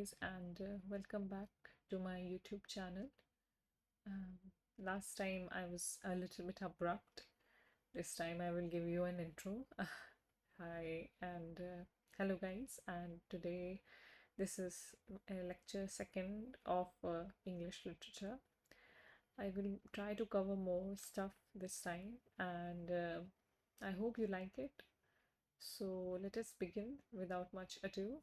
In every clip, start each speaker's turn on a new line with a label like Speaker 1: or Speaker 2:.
Speaker 1: guys, and welcome back to my YouTube channel. Um, Last time I was a little bit abrupt. This time I will give you an intro. Hi and hello guys, and today this is a lecture second of English literature. I will try to cover more stuff this time, and I hope you like it. So let us begin without much ado.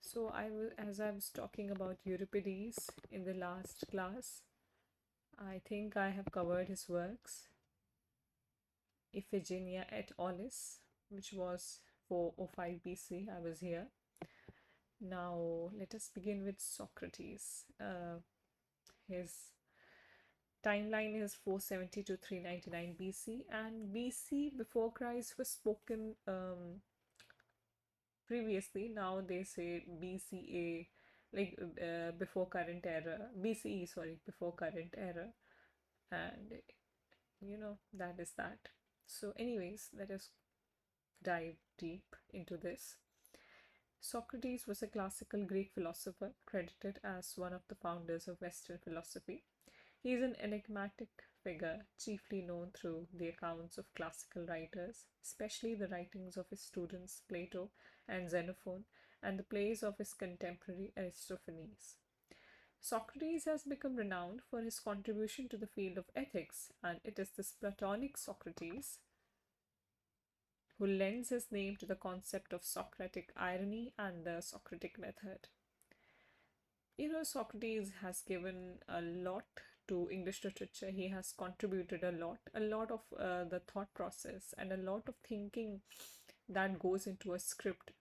Speaker 1: So as I was talking about Euripides in the last class, I think I have covered his works, Iphigenia et Aulis, which was 405 BC. I was here. Now let us begin with Socrates. His timeline is 470 to 399 BC, and BC before Christ was spoken previously. Now they say BCA, like before current era, BCE, sorry, before current era, and that is that. So, anyways, let us dive deep into this. Socrates was a classical Greek philosopher credited as one of the founders of Western philosophy. He is an enigmatic figure, chiefly known through the accounts of classical writers, especially the writings of his students Plato and Xenophon, and the plays of his contemporary Aristophanes. Socrates has become renowned for his contribution to the field of ethics, and it is this Platonic Socrates who lends his name to the concept of Socratic irony and the Socratic method. Socrates has given a lot to English literature. He has contributed a lot of the thought process and a lot of thinking that goes into a script.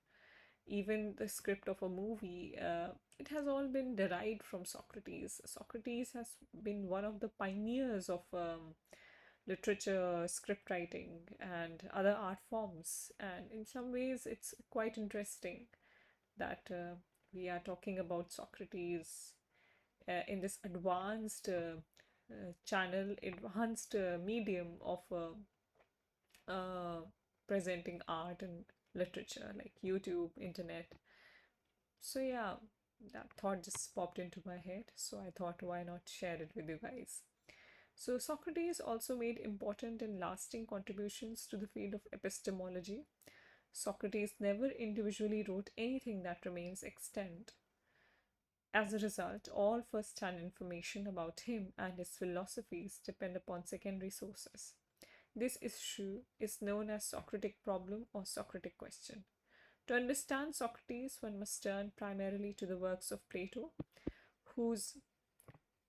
Speaker 1: Even the script of a movie, it has all been derived from Socrates. Socrates has been one of the pioneers of literature, script writing, and other art forms. And in some ways, it's quite interesting that we are talking about Socrates in this advanced channel, advanced medium of presenting art and literature like YouTube, internet. So, yeah, that thought just popped into my head. So, I thought, why not share it with you guys? So, Socrates also made important and lasting contributions to the field of epistemology. Socrates never individually wrote anything that remains extant. As a result, all first hand information about him and his philosophies depend upon secondary sources. This issue is known as Socratic problem or Socratic question. To understand Socrates, one must turn primarily to the works of Plato, whose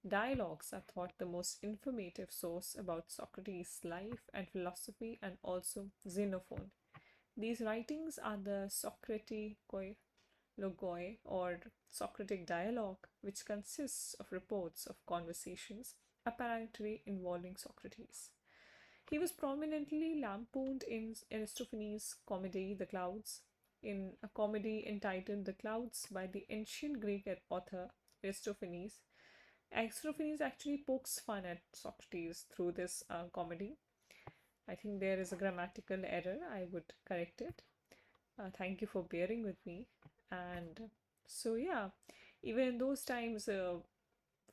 Speaker 1: dialogues are thought the most informative source about Socrates' life and philosophy, and also Xenophon. These writings are the Socraticoi logoi or Socratic dialogue, which consists of reports of conversations apparently involving Socrates. He was prominently lampooned in Aristophanes' comedy The Clouds, in a comedy entitled The Clouds by the ancient Greek author Aristophanes. Aristophanes actually pokes fun at Socrates through this comedy. I think there is a grammatical error. I would correct it. Thank you for bearing with me. And so, yeah, even in those times,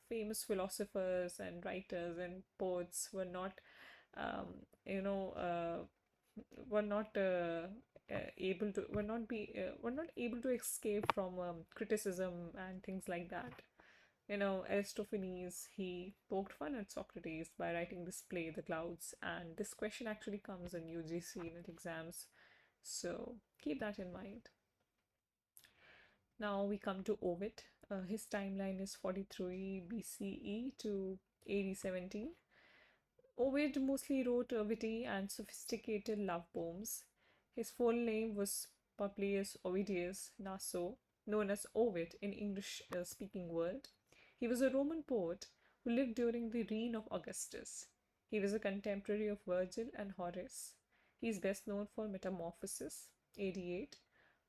Speaker 1: famous philosophers and writers and poets were not, um, you know, were not able to were not able to escape from criticism and things like that. Aristophanes, he poked fun at Socrates by writing this play, The Clouds, and this question actually comes in UGC NET exams, so keep that in mind. Now we come to Ovid. His timeline is 43 BCE to AD 17. Ovid mostly wrote witty and sophisticated love poems. His full name was Publius Ovidius Naso, known as Ovid in English speaking world. He was a Roman poet who lived during the reign of Augustus. He was a contemporary of Virgil and Horace. He is best known for Metamorphoses, 88,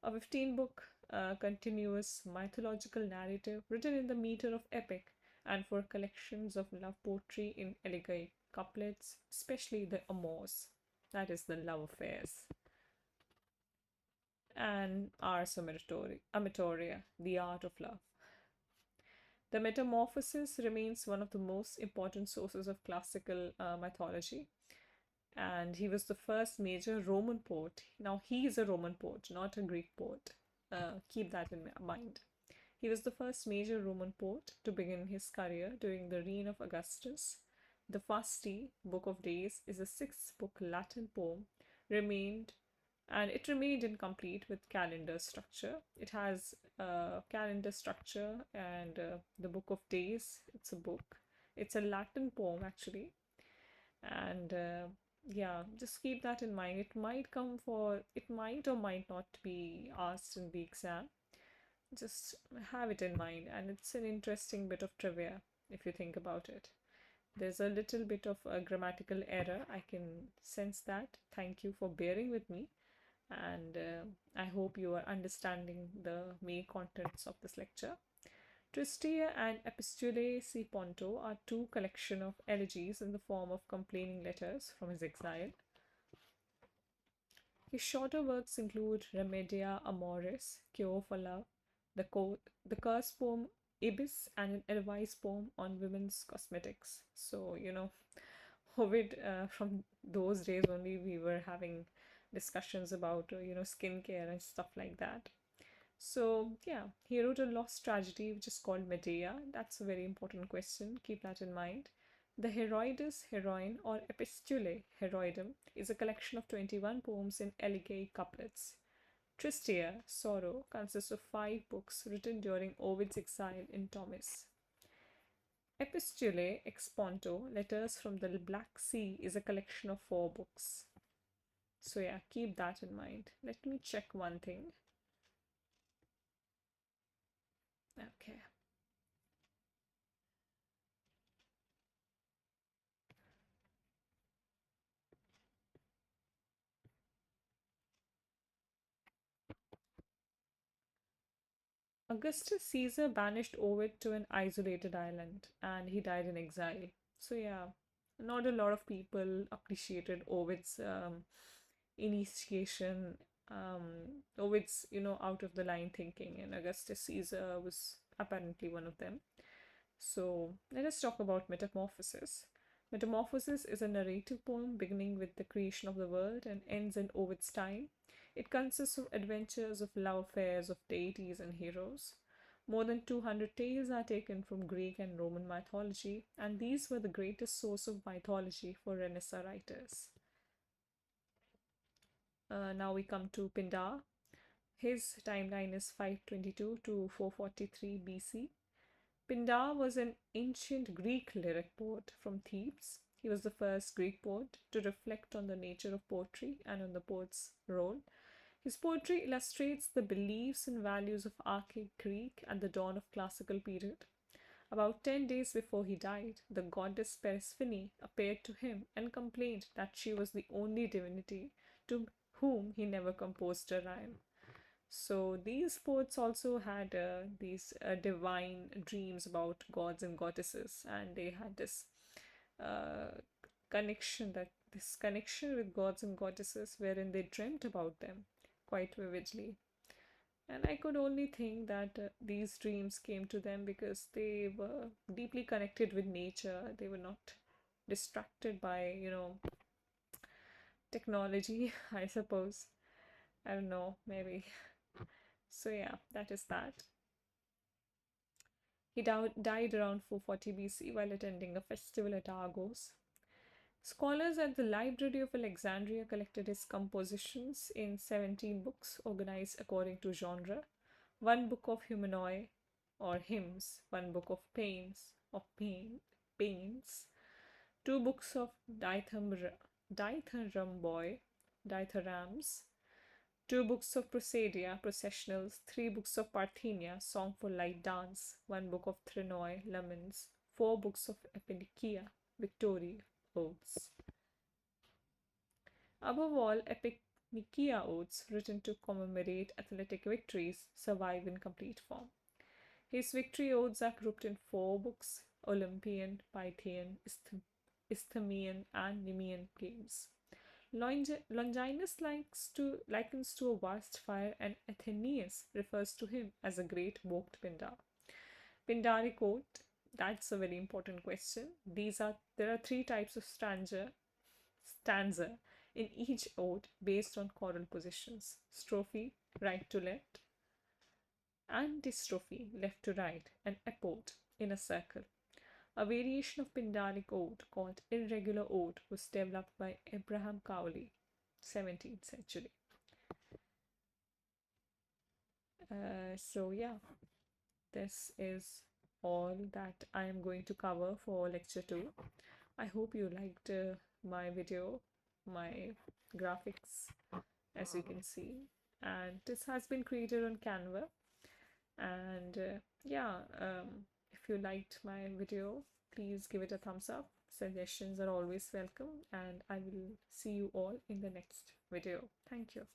Speaker 1: a 15-book continuous mythological narrative written in the meter of epic, and for collections of love poetry in elegiac couplets, especially the amours, that is, the love affairs. and Ars Amatoria, the art of love. The Metamorphoses remains one of the most important sources of classical mythology, and he was the first major Roman poet. Now, he is a Roman poet, not a Greek poet. Keep that in mind. He was the first major Roman poet to begin his career during the reign of Augustus. The Fasti, Book of Days, is a six-book Latin poem, remained it remained incomplete with calendar structure. It has a calendar structure and the Book of Days. It's a book. It's a Latin poem actually, and yeah, just keep that in mind. It might or might not be asked in the exam. Just have it in mind, and it's an interesting bit of trivia if you think about it. There's a little bit of a grammatical error. I can sense that. Thank you for bearing with me, and I hope you are understanding the main contents of this lecture. Tristia and Epistulae si Ponto are two collection of elegies in the form of complaining letters from his exile. His shorter works include Remedia Amoris, Cure for Love, the curse poem Ibis, and an advice poem on women's cosmetics. So, Ovid, from those days only, we were having discussions about, skincare and stuff like that. So, yeah, he wrote a lost tragedy which is called Medea. That's a very important question. Keep that in mind. The Heroides, Heroine, or Epistulae Heroidum is a collection of 21 poems in elegiac couplets. Tristia, Sorrow, consists of 5 books written during Ovid's exile in Tomis. Epistulae ex Ponto, Letters from the Black Sea, is a collection of 4 books. So yeah, keep that in mind. Let me check one thing. Okay. Augustus Caesar banished Ovid to an isolated island and he died in exile. So, yeah, not a lot of people appreciated Ovid's initiation, Ovid's, out of the line thinking, and Augustus Caesar was apparently one of them. So, let us talk about Metamorphosis. Metamorphosis is a narrative poem beginning with the creation of the world and ends in Ovid's time. It consists of adventures of love affairs of deities and heroes. More than 200 tales are taken from Greek and Roman mythology, and these were the greatest source of mythology for Renaissance writers. Now we come to Pindar. His timeline is 522 to 443 BC. Pindar was an ancient Greek lyric poet from Thebes. He was the first Greek poet to reflect on the nature of poetry and on the poet's role. His poetry illustrates the beliefs and values of archaic Greek at the dawn of classical period. About 10 days before he died, the goddess Persephone appeared to him and complained that she was the only divinity to whom he never composed a rhyme. So these poets also had these divine dreams about gods and goddesses, and they had uh, this connection with gods and goddesses, wherein they dreamt about them quite vividly. And I could only think that these dreams came to them because they were deeply connected with nature. They were not distracted by, technology, I suppose. I don't know, maybe. So, yeah, that is that. He died around 440 BC while attending a festival at Argos. Scholars at the Library of Alexandria collected his compositions in 17 books organized according to genre: 1 book of Hymenoi or hymns, 1 book of pains, 2 books of dithyramboi, 2 books of Prosadia, processionals, 3 books of Parthenia, song for light dance, 1 book of Threnoi, laments, 4 books of Epinikia, victory, odes. Above all, epic Nicaea odes, written to commemorate athletic victories, survive in complete form. His victory odes are grouped in 4 books: Olympian, Pythian, Isthmian, and Nemean games. Longinus likens to a vast fire, and Athenaeus refers to him as a great walked Pindar. Pindaric ode, that's a very important question. There are three types of stanza in each ode based on choral positions: strophe, right to left, antistrophe, left to right, and epode, in a circle. A variation of Pindaric ode called irregular ode was developed by Abraham Cowley, 17th century. So yeah, this is all that I am going to cover for lecture 2. I hope you liked my video, my graphics, as you can see, and this has been created on Canva. And if you liked my video, please give it a thumbs up. Suggestions are always welcome, and I will see you all in the next video. Thank you.